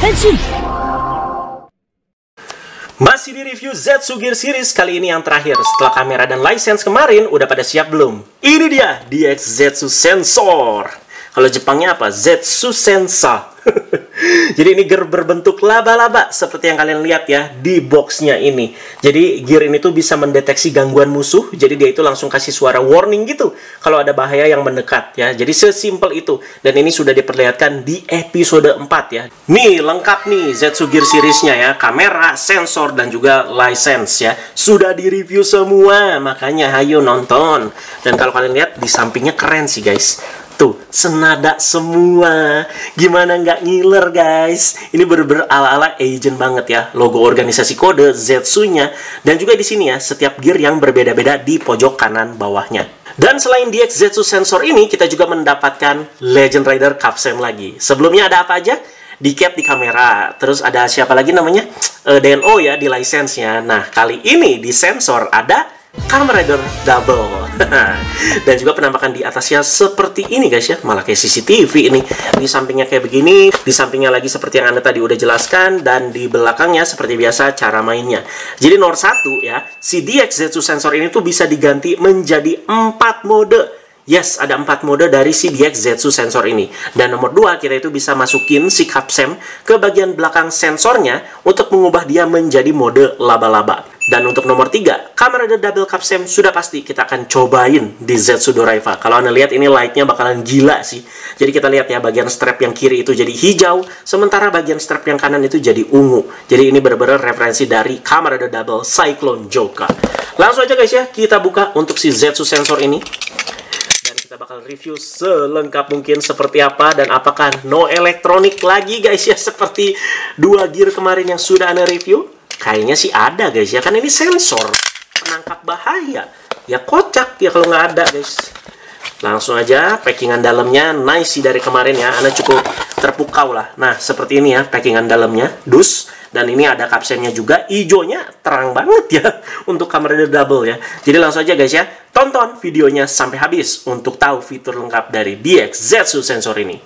Masih di review Zetsu Gear Series kali ini yang terakhir. Setelah kamera dan license kemarin, udah pada siap belum? Ini dia, DX Zetsu Sensor. Kalau Jepangnya apa? Zetsu Sensa. Jadi ini gear berbentuk laba-laba seperti yang kalian lihat ya di boxnya ini. Jadi gear ini tuh bisa mendeteksi gangguan musuh. Jadi dia itu langsung kasih suara warning gitu kalau ada bahaya yang mendekat ya. Jadi sesimpel itu. Dan ini sudah diperlihatkan di episode 4 ya. Nih lengkap nih Zetsu Gear Series-nya ya. Kamera, sensor, dan juga license ya. Sudah di review semua. Makanya ayo nonton. Dan kalau kalian lihat di sampingnya keren sih guys. Tuh, senada semua. Gimana nggak ngiler, guys? Ini bener-bener ala-ala agent banget ya. Logo organisasi kode, Zetsu-nya. Dan juga di sini ya, setiap gear yang berbeda-beda di pojok kanan bawahnya. Dan selain DX Zetsu Sensor ini, kita juga mendapatkan Legend Rider Capsem lagi. Sebelumnya ada apa aja? Di cap di kamera. Terus ada siapa lagi namanya? DNO ya, di license-nya. Nah, kali ini di sensor ada Kamen Rider Double. Dan juga penampakan di atasnya seperti ini guys ya. Malah kayak CCTV ini. Di sampingnya kayak begini. Di sampingnya lagi seperti yang Anda tadi udah jelaskan. Dan di belakangnya seperti biasa cara mainnya. Jadi nomor 1 ya, si DX Zetsu Sensor ini tuh bisa diganti menjadi 4 mode. Yes, ada 4 mode dari si DX Zetsu Sensor ini. Dan nomor 2, kita itu bisa masukin si Capsem ke bagian belakang sensornya untuk mengubah dia menjadi mode laba-laba. Dan untuk nomor 3, Kamen Rider Double Capsem sudah pasti kita akan cobain di Zetsu Doraiva. Kalau Anda lihat ini lightnya bakalan gila sih. Jadi kita lihat ya, bagian strap yang kiri itu jadi hijau, sementara bagian strap yang kanan itu jadi ungu. Jadi ini benar-benar referensi dari Kamen Rider Double Cyclone Joka. Langsung aja guys ya, kita buka untuk si Zetsu Sensor ini. Kita bakal review selengkap mungkin seperti apa dan apakah no elektronik lagi guys ya, seperti 2 gear kemarin yang sudah Anda review. Kayaknya sih ada guys ya, kan ini sensor penangkap bahaya. Ya kocak ya kalau nggak ada guys. Langsung aja packingan dalamnya nice sih dari kemarin ya. Anda cukup terpukau lah. Nah seperti ini ya packingan dalamnya, dus. Dan ini ada kapsemnya juga, hijaunya terang banget ya untuk Kamen Rider Double ya. Jadi langsung aja guys ya, tonton videonya sampai habis untuk tahu fitur lengkap dari DX Zetsu Sensor ini.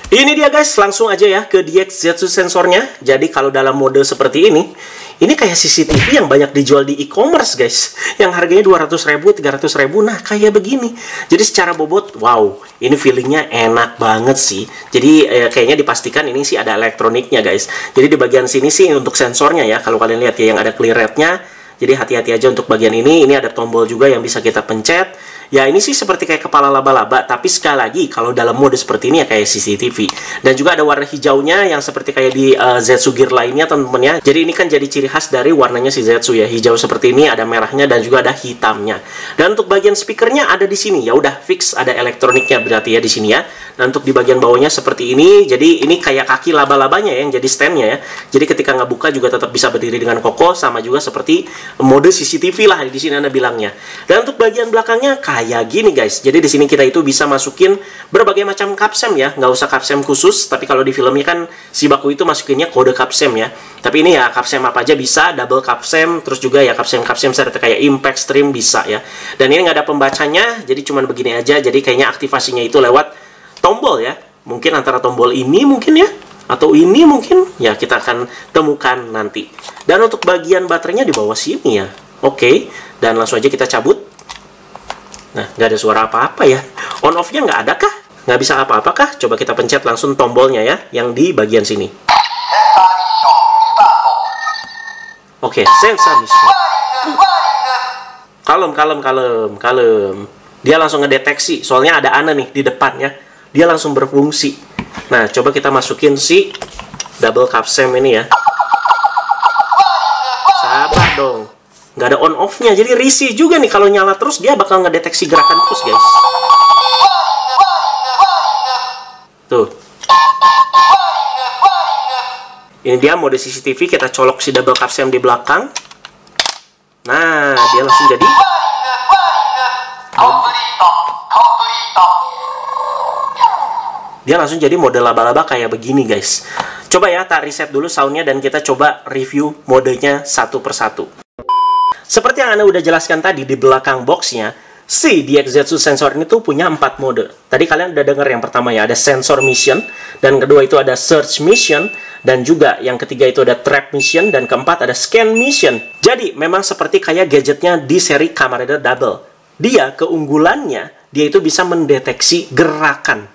Ini dia guys, langsung aja ya ke DX Zetsu Sensornya. Jadi kalau dalam mode seperti ini kayak CCTV yang banyak dijual di e-commerce guys. Yang harganya 200.000, 300.000, nah kayak begini. Jadi secara bobot, wow, ini feelingnya enak banget sih. Jadi kayaknya dipastikan ini sih ada elektroniknya guys. Jadi di bagian sini sih untuk sensornya ya, kalau kalian lihat ya yang ada clear red-nya. Jadi hati-hati aja untuk bagian ini ada tombol juga yang bisa kita pencet. Ya ini sih seperti kayak kepala laba-laba, tapi sekali lagi kalau dalam mode seperti ini ya kayak CCTV. Dan juga ada warna hijaunya yang seperti kayak di Zetsu Gear lainnya teman-teman ya. Jadi ini kan jadi ciri khas dari warnanya si Zetsu ya. Hijau seperti ini, ada merahnya dan juga ada hitamnya. Dan untuk bagian speakernya ada di sini. Ya udah fix ada elektroniknya berarti ya di sini ya. Dan untuk di bagian bawahnya seperti ini. Jadi ini kayak kaki laba-labanya ya yang jadi standnya ya. Jadi ketika nggak buka juga tetap bisa berdiri dengan kokoh, sama juga seperti mode CCTV lah di sini Anda bilangnya. Dan untuk bagian belakangnya kayak gini guys. Jadi di sini kita itu bisa masukin berbagai macam kapsem ya. Nggak usah kapsem khusus, tapi kalau di filmnya kan si Baku itu masukinnya kode kapsem ya. Tapi ini ya kapsem apa aja bisa, double kapsem, terus juga ya kapsem-kapsem serta kayak impact stream bisa ya. Dan ini nggak ada pembacanya, jadi cuman begini aja. Jadi kayaknya aktivasinya itu lewat tombol ya. Mungkin antara tombol ini mungkin ya, atau ini mungkin ya, kita akan temukan nanti. Dan untuk bagian baterainya di bawah sini ya. Oke, dan langsung aja kita cabut. Nah, nggak ada suara apa-apa ya. On off-nya nggak ada kah? Nggak bisa apa-apa kah? Coba kita pencet langsung tombolnya ya, yang di bagian sini. Oke, sensor mission. Kalem. Dia langsung ngedeteksi, soalnya ada Ana nih di depan ya. Dia langsung berfungsi. Nah, coba kita masukin si double capsem ini ya. Sabar dong. Nggak ada on off-nya, jadi risih juga nih kalau nyala terus dia bakal ngedeteksi gerakan terus guys. Tuh. Ini dia mode CCTV, kita colok si double capsem di belakang. Nah, dia langsung jadi mode laba-laba kayak begini guys. Coba ya, tak reset dulu soundnya dan kita coba review modenya satu persatu. Seperti yang Anda udah jelaskan tadi di belakang boxnya, si DX Zetsu Sensor ini tuh punya 4 mode. Tadi kalian udah denger yang pertama ya, ada Sensor Mission, dan kedua itu ada Search Mission, Dan juga yang ketiga itu ada trap mission, dan keempat ada scan mission. Jadi memang seperti kayak gadgetnya di seri Kamen Rider Double. Dia keunggulannya, dia itu bisa mendeteksi gerakan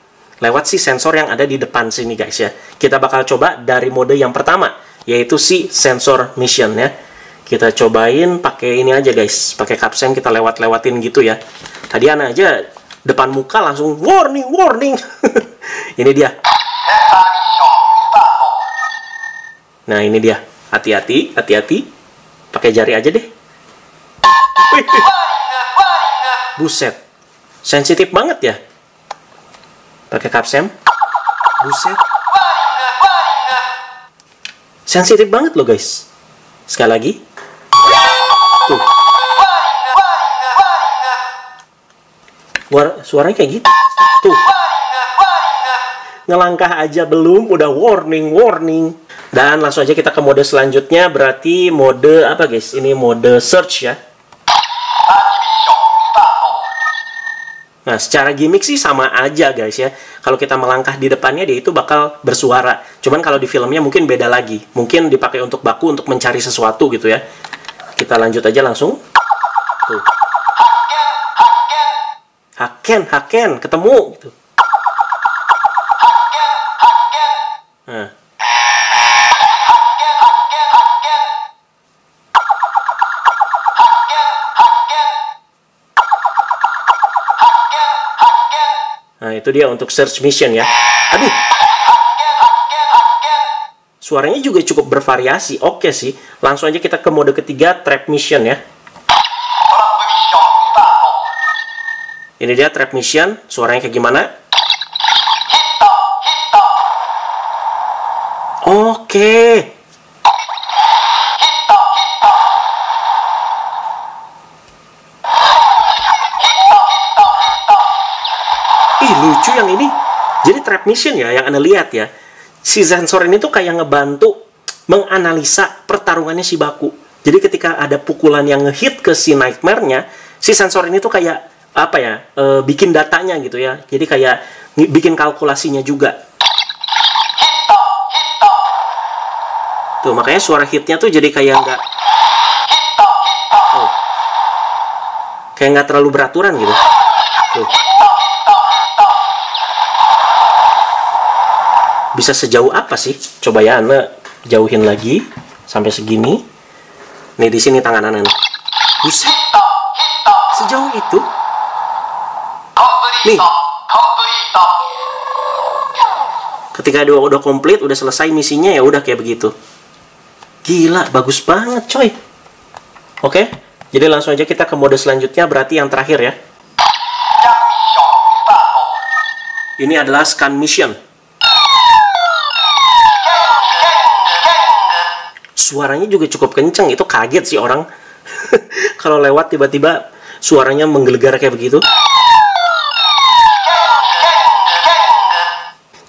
lewat si sensor yang ada di depan sini guys ya. Kita bakal coba dari mode yang pertama, yaitu si sensor mission ya. Kita cobain pakai ini aja guys, pakai capsem kita lewat-lewatin gitu ya. Tadi Ana aja depan muka langsung warning, warning. Ini dia. Nah, ini dia. Hati-hati, hati-hati. Pakai jari aja deh. Wih. Buset. Sensitif banget ya. Pakai capsem. Buset. Sensitif banget loh guys. Sekali lagi. Tuh. Suaranya kayak gitu. Tuh. Ngelangkah aja belum udah warning, warning. Dan langsung aja kita ke mode selanjutnya, berarti mode apa guys? Ini mode search ya. Nah, secara gimmick sih sama aja guys ya. Kalau kita melangkah di depannya, dia itu bakal bersuara. Cuman kalau di filmnya mungkin beda lagi. Mungkin dipakai untuk baku untuk mencari sesuatu gitu ya. Kita lanjut aja langsung. Tuh. Haken, ketemu gitu. Nah. Nah, itu dia untuk search mission ya. Aduh. Suaranya juga cukup bervariasi. Oke sih. Langsung aja kita ke mode ketiga, trap mission ya. Ini dia trap mission. Suaranya kayak gimana? Oke. Lucu yang ini. Jadi trap mission ya, yang Anda lihat ya. Si sensor ini tuh kayak ngebantu menganalisa pertarungannya si Baku. Jadi ketika ada pukulan yang ngehit ke si Nightmare-nya, si sensor ini tuh kayak apa ya, bikin datanya gitu ya. Jadi kayak bikin kalkulasinya juga. Tuh, makanya suara hitnya tuh jadi kayak nggak, kayak nggak terlalu beraturan gitu. Tuh. Bisa sejauh apa sih? Coba ya, Ana jauhin lagi sampai segini. Nih di sini tangan Ana nih. Buset. Sejauh itu. Nih. Ketika dia udah komplit, udah selesai misinya ya udah kayak begitu. Gila, bagus banget, coy. Oke. Jadi langsung aja kita ke mode selanjutnya, berarti yang terakhir ya. Ini adalah scan mission. Suaranya juga cukup kenceng, itu kaget sih orang. Kalau lewat tiba-tiba suaranya menggelegar kayak begitu.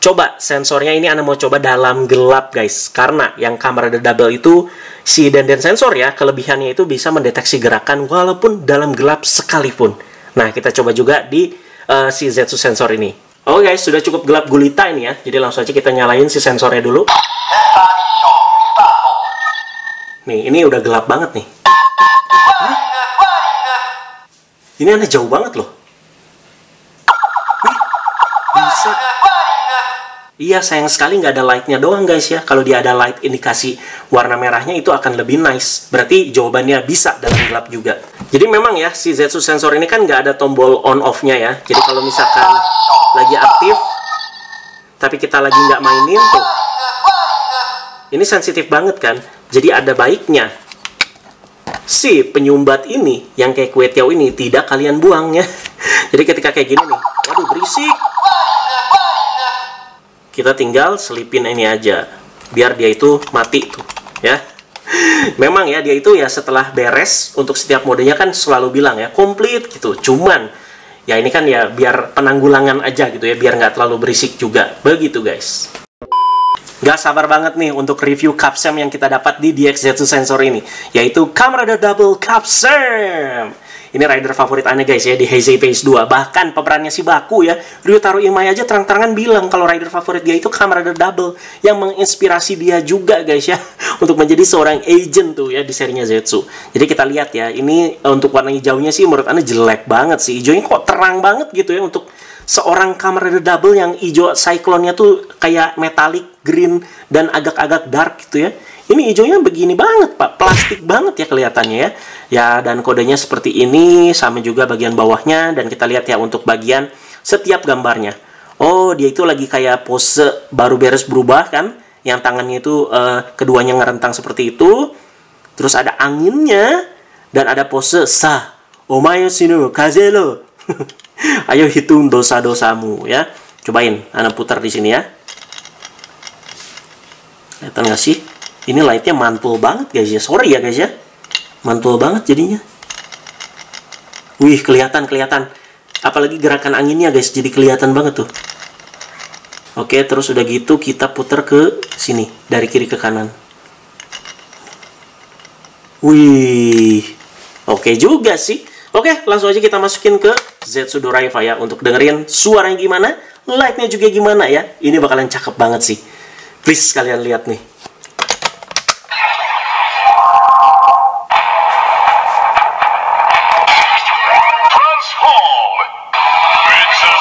Coba sensornya ini Anda mau coba dalam gelap guys. Karena yang Kamen Rider Double itu si Denden sensor ya, kelebihannya itu bisa mendeteksi gerakan walaupun dalam gelap sekalipun. Nah, kita coba juga di si Zetsu sensor ini. Oke guys, sudah cukup gelap gulita ini ya. Jadi langsung aja kita nyalain si sensornya dulu. Nih, ini udah gelap banget nih. Hah? Ini aneh jauh banget loh. Nih, bisa. Iya, sayang sekali nggak ada lightnya doang guys ya. Kalau dia ada light indikasi warna merahnya itu akan lebih nice. Berarti jawabannya bisa dalam gelap juga. Jadi memang ya, si Zetsu sensor ini kan nggak ada tombol on-off-nya ya. Jadi kalau misalkan lagi aktif, tapi kita lagi nggak mainin tuh. Ini sensitif banget kan. Jadi ada baiknya si penyumbat ini yang kayak kue tiaw ini tidak kalian buang ya. Jadi ketika kayak gini nih, waduh berisik. Kita tinggal selipin ini aja biar dia itu mati tuh ya. Memang ya dia itu ya setelah beres untuk setiap modenya kan selalu bilang ya komplit gitu. Cuman ya ini kan ya biar penanggulangan aja gitu ya, biar nggak terlalu berisik juga. Begitu guys. Gak sabar banget nih untuk review capsem yang kita dapat di DX Zetsu sensor ini, yaitu Kamen Rider Double Capsem. Ini rider favorit Anda guys ya di Heisei Phase 2. Bahkan pemerannya si Baku ya, Ryutaro Imai aja terang-terangan bilang kalau rider favorit dia itu Kamen Rider Double, yang menginspirasi dia juga guys ya untuk menjadi seorang agent tuh ya di serinya Zetsu. Jadi kita lihat ya, ini untuk warna hijaunya sih menurut Anda jelek banget sih. Hijaunya kok terang banget gitu ya untuk seorang Kamen Rider Double yang hijau Cyclone-nya tuh kayak metallic green dan agak-agak dark gitu ya. Ini hijaunya begini banget Pak, plastik banget ya kelihatannya ya. Ya, dan kodenya seperti ini, sama juga bagian bawahnya. Dan kita lihat ya untuk bagian setiap gambarnya. Oh, dia itu lagi kayak pose baru beres berubah kan, yang tangannya itu keduanya ngerentang seperti itu. Terus ada anginnya, dan ada pose sa omae shinu kaze lo. Ayo hitung dosa-dosamu ya. Cobain, Anda putar di sini ya. Kelihatan nggak sih? Ini lightnya mantul banget guys ya. Sorry ya guys ya, mantul banget jadinya. Wih, kelihatan. Apalagi gerakan anginnya guys, jadi kelihatan banget tuh. Oke, terus udah gitu kita putar ke sini, dari kiri ke kanan. Wih, oke juga sih. Oke, langsung aja kita masukin ke Zetsu Doraiva ya, untuk dengerin suaranya gimana, lightnya juga gimana ya. Ini bakalan cakep banget sih. Please kalian lihat nih.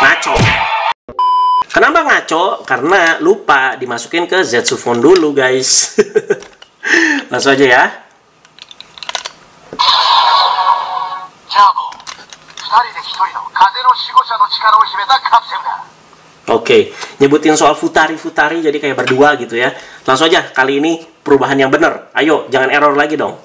Ngaco. Kenapa ngaco? Karena lupa dimasukin ke Zetsu Phone dulu guys. Langsung aja ya. Oke, nyebutin soal futari jadi kayak berdua gitu ya. Langsung aja, kali ini perubahan yang bener. Ayo, jangan error lagi dong.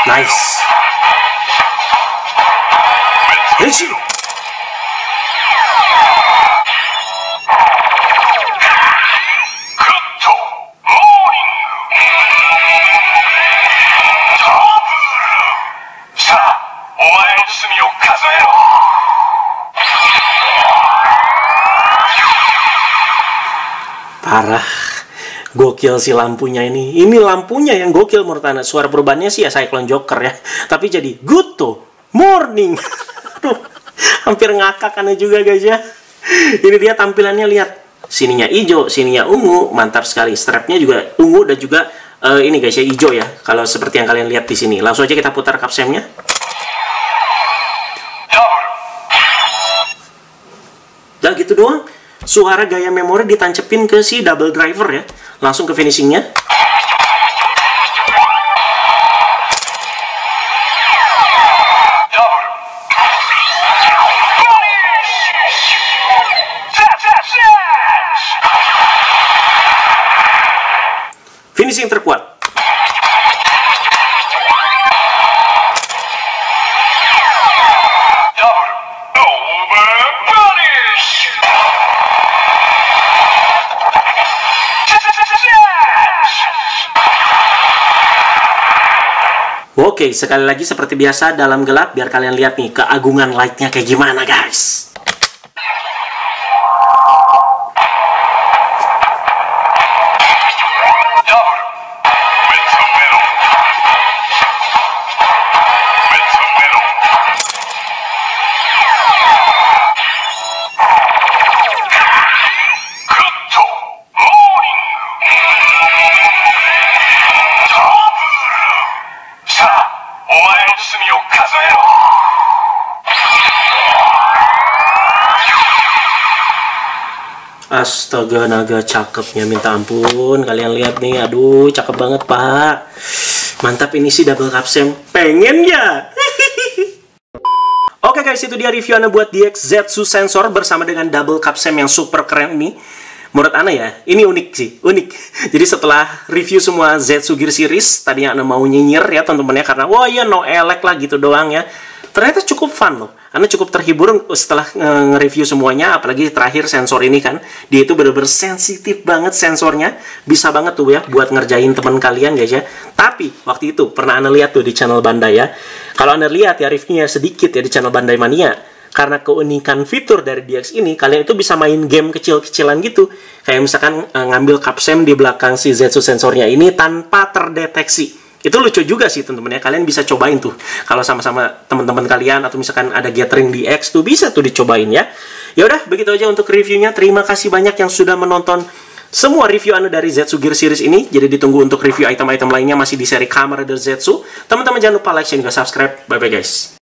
Nice. Henshin. Parah, gokil si lampunya ini. Ini lampunya yang gokil menurut Anda. Suara perubahannya sih ya Cyclone Joker ya, tapi jadi good morning. Aduh, hampir ngakak Anda juga guys ya. Ini dia tampilannya, lihat. Sininya hijau, sininya ungu, mantap sekali. Strapnya juga ungu dan juga ini guys ya, hijau ya. Kalau seperti yang kalian lihat di sini. Langsung aja kita putar kapsemnya. Dan gitu doang. Suara gaya memori ditancepin ke si double driver ya. Langsung ke finishingnya. Finishing terkuat. Oke, sekali lagi seperti biasa dalam gelap, biar kalian lihat nih keagungan lightnya kayak gimana guys. Astaga, naga cakepnya minta ampun. Kalian lihat nih, aduh cakep banget pak. Mantap ini sih double capsem. Pengen ya? Oke guys, itu dia review Ana buat DX Zetsu Sensor bersama dengan double capsem yang super keren nih. Menurut Ana ya, ini unik sih, unik. Jadi setelah review semua Zetsu Gear Series, tadinya Ana mau nyinyir ya teman-teman ya, karena wah ya no elek lah gitu doang ya. Ternyata cukup fun loh. Anda cukup terhibur setelah nge-review semuanya, apalagi terakhir sensor ini kan. Dia itu bener-bener sensitif banget sensornya. Bisa banget tuh ya buat ngerjain teman kalian guys ya. Tapi waktu itu pernah Anda lihat tuh di channel Bandai ya. Kalau Anda lihat ya reviewnya sedikit ya di channel Bandai Mania. Karena keunikan fitur dari DX ini, kalian itu bisa main game kecil-kecilan gitu. Kayak misalkan ngambil capsem di belakang si Zetsu sensornya ini tanpa terdeteksi. Itu lucu juga sih teman-teman ya. Kalian bisa cobain tuh. Kalau sama-sama teman-teman kalian atau misalkan ada gathering DX tuh bisa tuh dicobain ya. Ya udah, begitu aja untuk reviewnya. Terima kasih banyak yang sudah menonton semua review Anda dari Zetsu Gear Series ini. Jadi ditunggu untuk review item-item lainnya masih di seri Kamen Rider Zetsu. Teman-teman jangan lupa like, share, dan subscribe. Bye-bye guys.